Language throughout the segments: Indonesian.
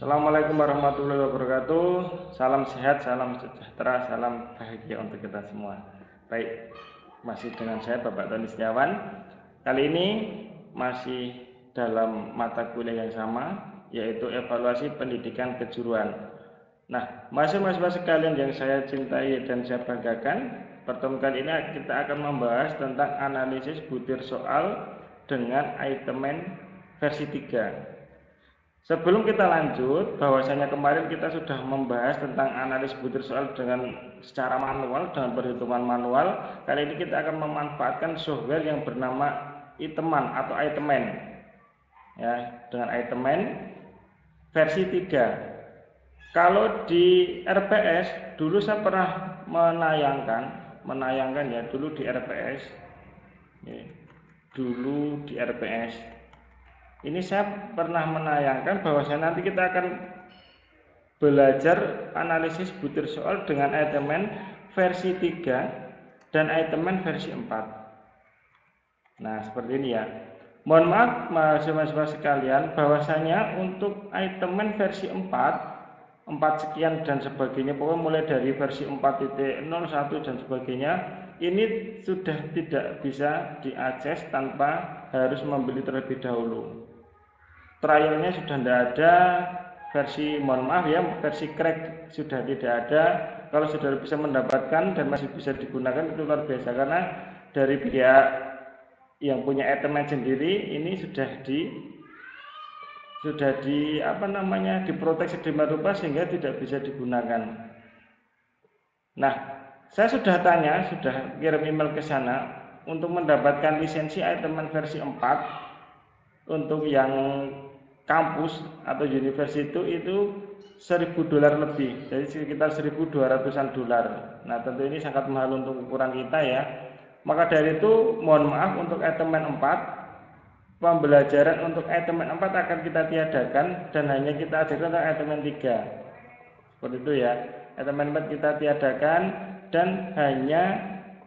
Assalamualaikum warahmatullahi wabarakatuh. Salam sehat, salam sejahtera, salam bahagia untuk kita semua. Baik, masih dengan saya Bapak Tony Setiawan. Kali ini masih dalam mata kuliah yang sama, yaitu evaluasi pendidikan kejuruan. Nah, mahasiswa sekalian yang saya cintai dan saya banggakan, pertemuan kali ini kita akan membahas tentang analisis butir soal dengan itemen versi 3. Sebelum kita lanjut, bahwasanya kemarin kita sudah membahas tentang analisis butir soal dengan secara manual, dengan perhitungan manual. Kali ini kita akan memanfaatkan software yang bernama Iteman atau Itemen. Ya, dengan Itemen versi 3. Kalau di RPS dulu saya pernah menayangkan ya, dulu di RPS. Ya, dulu di RPS. Ini saya pernah menayangkan bahwasanya nanti kita akan belajar analisis butir soal dengan itemen versi 3 dan itemen versi 4. Nah, seperti ini ya. Mohon maaf mahasiswa sekalian, bahwasanya untuk itemen versi 4 sekian dan sebagainya, pokoknya mulai dari versi 4.01 dan sebagainya, ini sudah tidak bisa diakses tanpa harus membeli terlebih dahulu. Trialnya sudah tidak ada, versi crack sudah tidak ada. Kalau saudara bisa mendapatkan dan masih bisa digunakan, itu luar biasa, karena dari pihak yang punya itemen sendiri ini sudah diprotek sedemikian rupa sehingga tidak bisa digunakan. Nah, saya sudah kirim email ke sana untuk mendapatkan lisensi itemen versi 4 untuk yang kampus atau universitas itu $1.000 lebih, jadi sekitar $1.200-an. Nah, tentu ini sangat mahal untuk ukuran kita ya. Maka dari itu mohon maaf, untuk itemen 4 pembelajaran untuk itemen 4 akan kita tiadakan dan hanya kita ajarkan tentang itemen 3. Seperti itu ya. Itemen 4 kita tiadakan dan hanya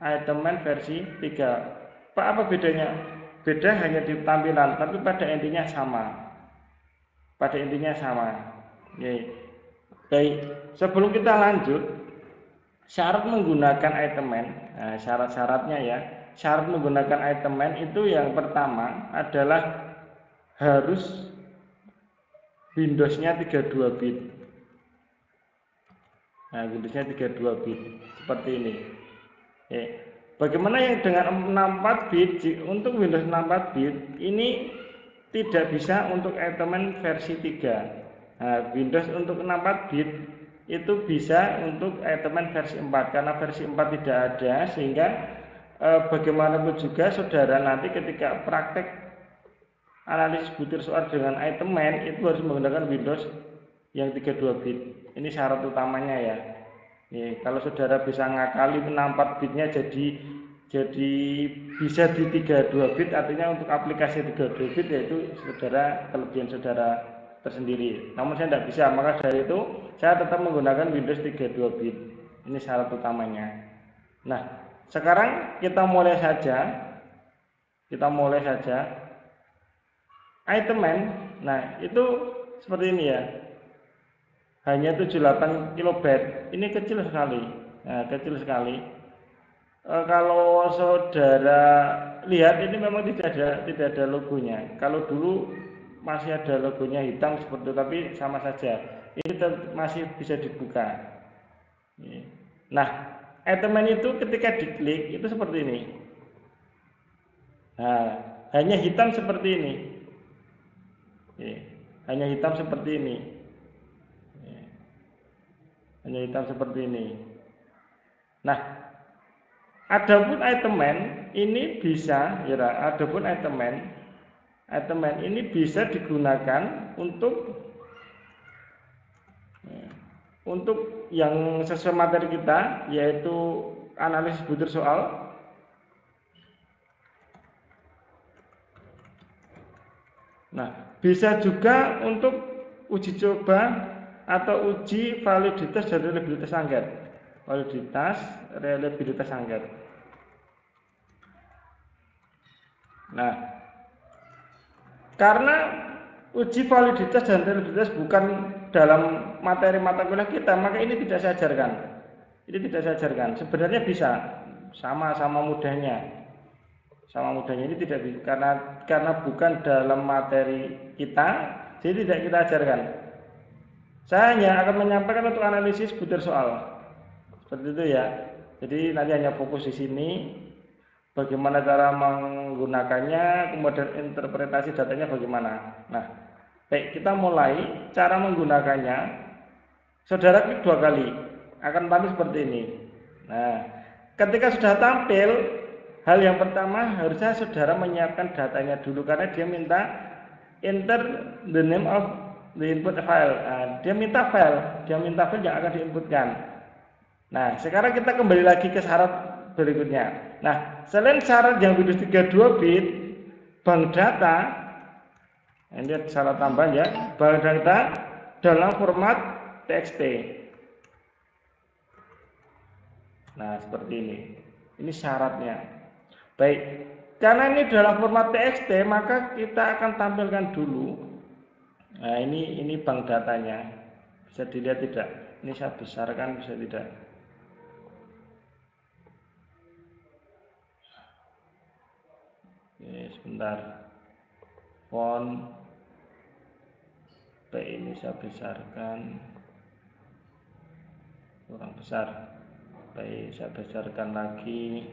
itemen versi 3. Pak, apa bedanya? Beda hanya di tampilan, tapi pada intinya sama. Baik, sebelum kita lanjut, syarat menggunakan itemen, syarat-syaratnya ya. Syarat menggunakan itemen itu yang pertama adalah harus Windows-nya 32 bit. Nah, Windows-nya 32 bit seperti ini. Bagaimana yang dengan 64 bit? Untuk Windows 64 bit ini tidak bisa untuk itemen versi 3. Nah, Windows untuk 64 bit itu bisa untuk itemen versi 4, karena versi 4 tidak ada, sehingga bagaimanapun juga saudara nanti ketika praktek analisis butir soal dengan itemen itu harus menggunakan Windows yang 32 bit. Ini syarat utamanya ya. Kalau saudara bisa ngakali 64 bitnya jadi bisa di 32 bit, artinya untuk aplikasi 32 bit yaitu kelebihan saudara tersendiri. Namun saya tidak bisa, maka dari itu saya tetap menggunakan Windows 32 bit. Ini syarat utamanya. Nah, sekarang kita mulai saja. Itemen, nah itu seperti ini ya. Hanya 78 kilobyte. Ini kecil sekali. Kalau saudara lihat, ini memang tidak ada logonya. Kalau dulu masih ada logonya hitam seperti itu, tapi sama saja. Ini masih bisa dibuka. Nah, itemen itu ketika diklik itu seperti ini. Nah, hanya hitam seperti ini. Hanya hitam seperti ini. Nah, adapun itemen ini bisa ini bisa digunakan untuk yang sesuai materi kita, yaitu analisis butir soal. Nah, bisa juga untuk uji coba atau uji validitas dan reliabilitas angket. Nah, karena uji validitas dan reliabilitas bukan dalam materi mata kuliah kita, maka ini tidak saya ajarkan. Ini tidak saya ajarkan. Sebenarnya bisa, sama mudahnya. Sama mudahnya ini tidak bisa, karena bukan dalam materi kita, jadi tidak kita ajarkan. Saya hanya akan menyampaikan untuk analisis butir soal. Seperti itu ya. Jadi nanti hanya fokus di sini. Bagaimana cara menggunakannya, kemudian interpretasi datanya bagaimana. Nah, baik, kita mulai cara menggunakannya. Saudara klik 2 kali, akan tampil seperti ini. Nah, ketika sudah tampil, hal yang pertama harusnya saudara menyiapkan datanya dulu, karena dia minta enter the name of the input file. Nah, dia minta file yang akan diinputkan. Nah, sekarang kita kembali lagi ke syarat berikutnya. Nah, selain syarat yang Windows 32 bit, bank data, ini syarat tambahan ya, bank data dalam format TXT. Nah, seperti ini. Ini syaratnya. Baik, karena ini dalam format TXT, maka kita akan tampilkan dulu. Nah, ini bank datanya. Bisa dilihat tidak? Ini saya besarkan, bisa tidak? Oke, sebentar. Font P ini saya besarkan, kurang besar. Baik, saya besarkan lagi.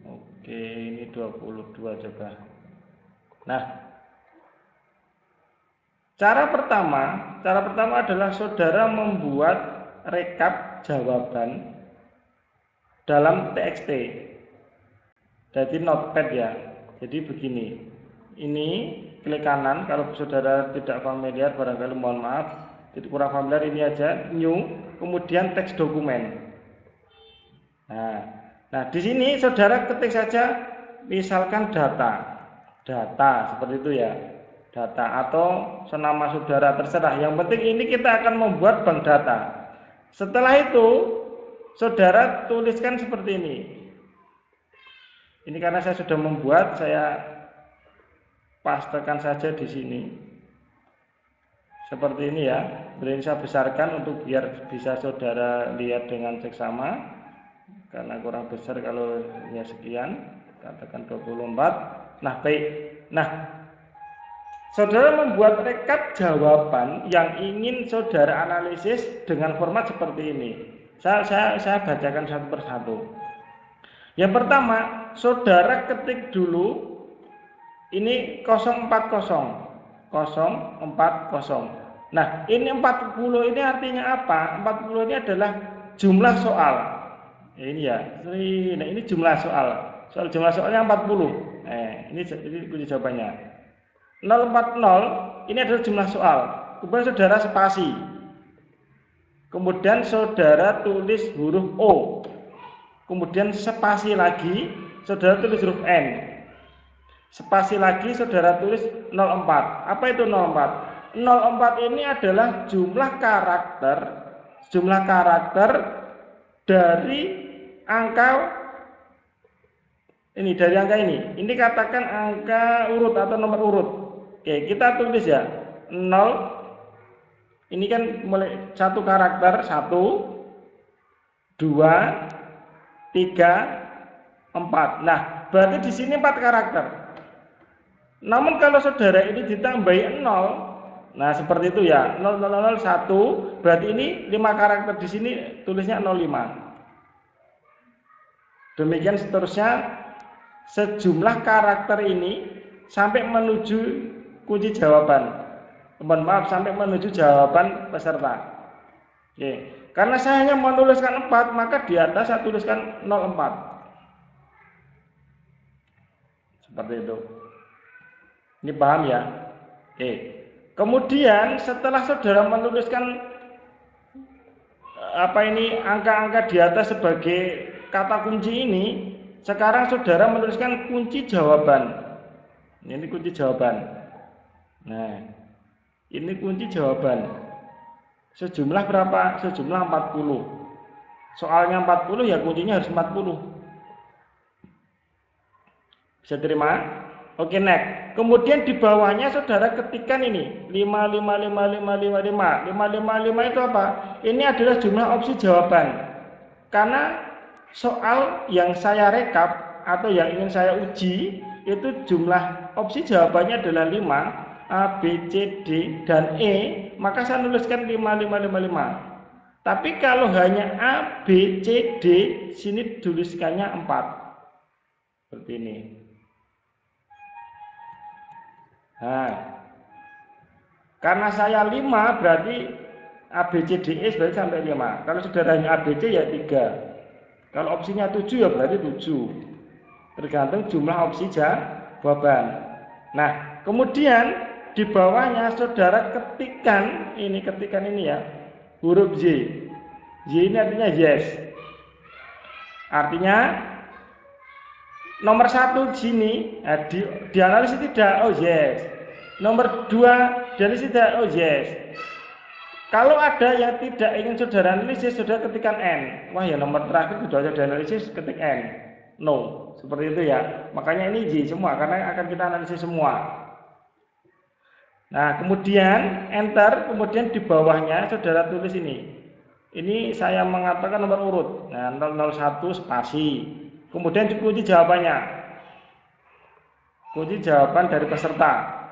Oke, ini 22 coba. Nah, cara pertama adalah saudara membuat rekap jawaban dalam TXT. Jadi notepad ya. Jadi begini. Ini klik kanan, kalau saudara tidak familiar barangkali mohon maaf, jadi kurang familiar, ini aja new, kemudian teks dokumen. Nah, di sini saudara ketik saja misalkan data seperti itu ya, data atau senama saudara terserah. Yang penting ini kita akan membuat bank data. Setelah itu saudara tuliskan seperti ini. Ini karena saya sudah membuat, saya pastekan saja di sini. Seperti ini ya. Ini saya besarkan untuk biar bisa saudara lihat dengan seksama. Karena kurang besar kalau ini sekian, katakan 24. Nah, baik. Nah, saudara membuat rekap jawaban yang ingin saudara analisis dengan format seperti ini. Saya bacakan satu persatu. Yang pertama, saudara ketik dulu ini 040. Nah, ini 40 ini artinya apa? 40 ini adalah jumlah soal. Ini ya. Nah, ini jumlah soal. Jumlah soalnya 40. Ini kunci jawabannya. 040 ini adalah jumlah soal. Kemudian saudara spasi. Kemudian saudara tulis huruf O. Kemudian spasi lagi, saudara tulis huruf N. Spasi lagi, saudara tulis 04. Apa itu 04? 04 ini adalah jumlah karakter dari angka ini, dari angka ini. Ini katakan angka urut atau nomor urut. Oke, kita tulis ya. 0. Ini kan mulai satu karakter, 1, 2, 3, 4. Nah, berarti di sini 4 karakter. Namun kalau saudara ini ditambahi 0, nah seperti itu ya. 0001, berarti ini 5 karakter, di sini tulisnya 05. Demikian seterusnya sejumlah karakter ini sampai menuju kunci jawaban. Mohon maaf, sampai menuju jawaban peserta. Oke. Karena saya hanya menuliskan 4, maka di atas saya tuliskan 04. Seperti itu. Ini paham ya? Oke. Kemudian setelah saudara menuliskan angka-angka di atas sebagai kata kunci ini, sekarang saudara menuliskan kunci jawaban. Ini kunci jawaban. Nah, ini kunci jawaban. Sejumlah berapa? Sejumlah 40. Soalnya 40 ya kuncinya harus 40. Bisa terima? Oke, next. Kemudian di bawahnya saudara ketikkan ini 5 itu apa? Ini adalah jumlah opsi jawaban. Karena soal yang saya rekap atau yang ingin saya uji itu jumlah opsi jawabannya adalah 5, A, B, C, D, dan E, maka saya nuliskan 5. Tapi kalau hanya A, B, C, D, sini tuliskannya 4. Seperti ini. Nah, karena saya 5 berarti A, B, C, D, E berarti sampai 5. Kalau saudaranya A, B, C ya 3. Kalau opsinya 7 ya berarti 7. Tergantung jumlah opsi jawaban. Nah, kemudian di bawahnya saudara ketikan ini ya, huruf Y. Y ini artinya yes. Artinya nomor 1 di sini dianalisis tidak, oh yes. Nomor 2 dianalisis tidak, oh yes. Kalau ada yang tidak ingin saudara analisis, saudara ketikkan N. Wah ya, nomor terakhir sudah ada dianalisis, ketik N. No, seperti itu ya. Makanya ini Y semua, karena akan kita analisis semua. Nah, kemudian enter, kemudian di bawahnya saudara tulis ini. Ini saya mengatakan nomor urut. Nah, 001 spasi. Kemudian dikunci jawabannya. Kunci jawaban dari peserta.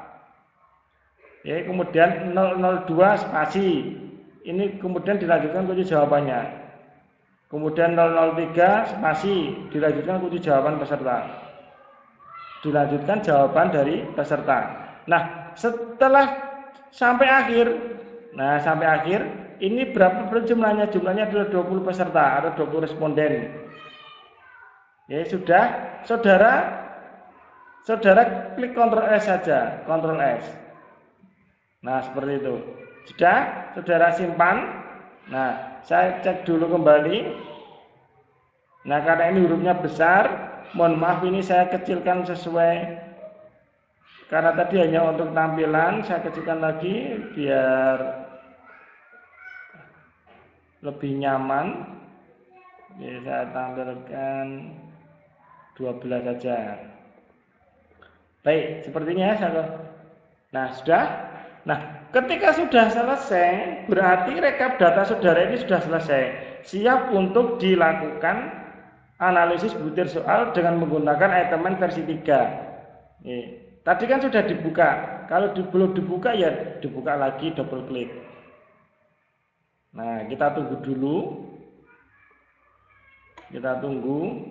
Ya, kemudian 002 spasi. Ini kemudian dilanjutkan kunci jawabannya. Kemudian 003 spasi, dilanjutkan kunci jawaban peserta. Dilanjutkan jawaban dari peserta. Nah, setelah sampai akhir. Nah, sampai akhir ini berapa jumlahnya? Jumlahnya adalah 20 peserta atau 20 responden. Ya, sudah, saudara klik Ctrl S saja, Ctrl S. Nah, seperti itu. Sudah, saudara simpan. Nah, saya cek dulu kembali. Nah, karena ini hurufnya besar, mohon maaf ini saya kecilkan sesuai. Karena tadi hanya untuk tampilan, saya kecilkan lagi biar lebih nyaman. Jadi saya tampilkan 12 saja. Baik, sepertinya saya. Nah, sudah. Nah, ketika sudah selesai, berarti rekap data saudara ini sudah selesai. Siap untuk dilakukan analisis butir soal dengan menggunakan item versi 3. Tadi kan sudah dibuka. Kalau belum dibuka ya dibuka lagi, double klik. Nah, kita tunggu dulu. Kita tunggu.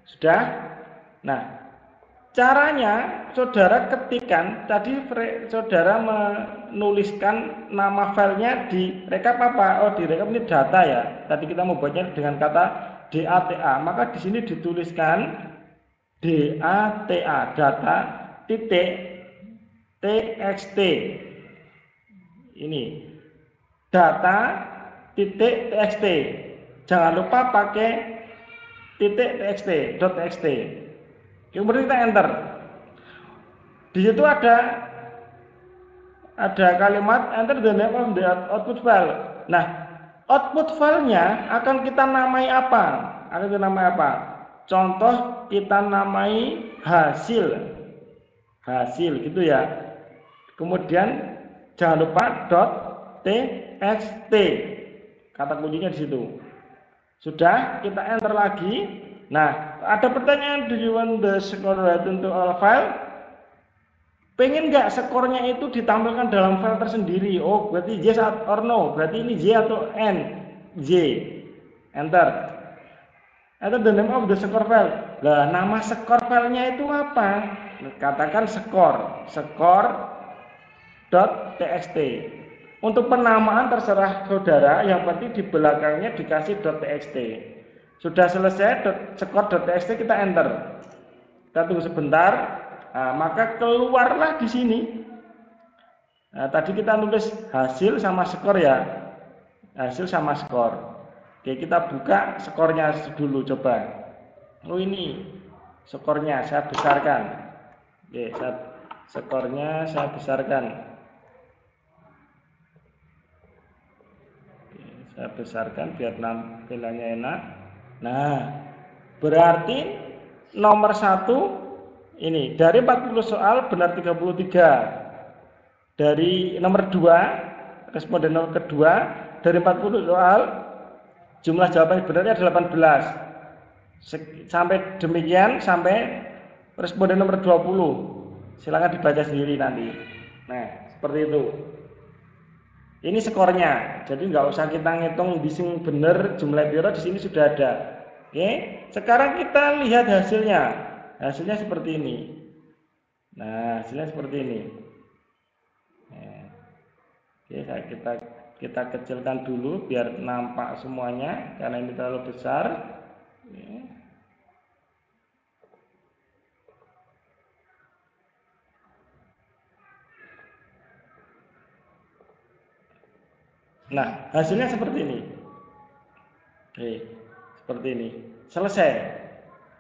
Sudah. Nah, caranya saudara ketikkan, tadi saudara menuliskan nama filenya di rekap apa? Oh, di rekap ini data ya. Tadi kita membuatnya dengan kata DATA. Maka di sini dituliskan DATA, data titik TXT. Ini data titik TXT. Jangan lupa pakai titik TXT, .txt. Kemudian kita enter. Di situ ada kalimat enter the name of the output file. Nah, output filenya akan kita namai apa? Akan kita namai apa? Contoh kita namai hasil gitu ya. Kemudian jangan lupa .txt. Kata kuncinya di situ. Sudah, kita enter lagi. Nah, ada pertanyaan, do you want the score written to all file? Pengen nggak skornya itu ditampilkan dalam file tersendiri? Oh, berarti yes or no. Berarti ini Y atau N? Y. Enter. Atau the name of the score file. Lah, nama score filenya itu apa? Katakan skor.txt. Untuk penamaan terserah saudara, yang penting di belakangnya dikasih .txt. Sudah selesai skor.txt, kita enter. Kita tunggu sebentar. Nah, maka keluarlah di sini. Nah, tadi kita nulis hasil sama skor ya. Hasil sama skor. Oke, kita buka skornya dulu coba. Oh, ini skornya saya besarkan. Oke, skornya saya besarkan. Oke, saya besarkan biar tampilannya enak. Nah, berarti nomor 1 Ini dari 40 soal benar 33. Dari nomor 2, responden nomor kedua, dari 40 soal jumlah jawaban benarnya 18. Sampai demikian sampai responden nomor 20. Silakan dibaca sendiri nanti. Nah, seperti itu. Ini skornya. Jadi nggak usah kita ngitung di sini benar jumlah piro, di sini sudah ada. Oke, sekarang kita lihat hasilnya. Hasilnya seperti ini. Nah, hasilnya seperti ini. Oke, kita kecilkan dulu biar nampak semuanya karena ini terlalu besar. Nah, hasilnya seperti ini. Oke, seperti ini. Selesai.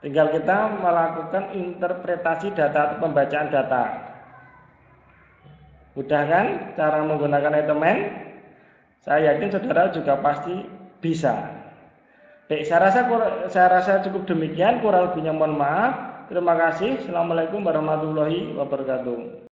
Tinggal kita melakukan interpretasi data atau pembacaan data. Mudah kan cara menggunakan itemen? Saya yakin saudara juga pasti bisa. Baik, saya rasa cukup demikian. Kurang lebihnya mohon maaf. Terima kasih. Assalamualaikum warahmatullahi wabarakatuh.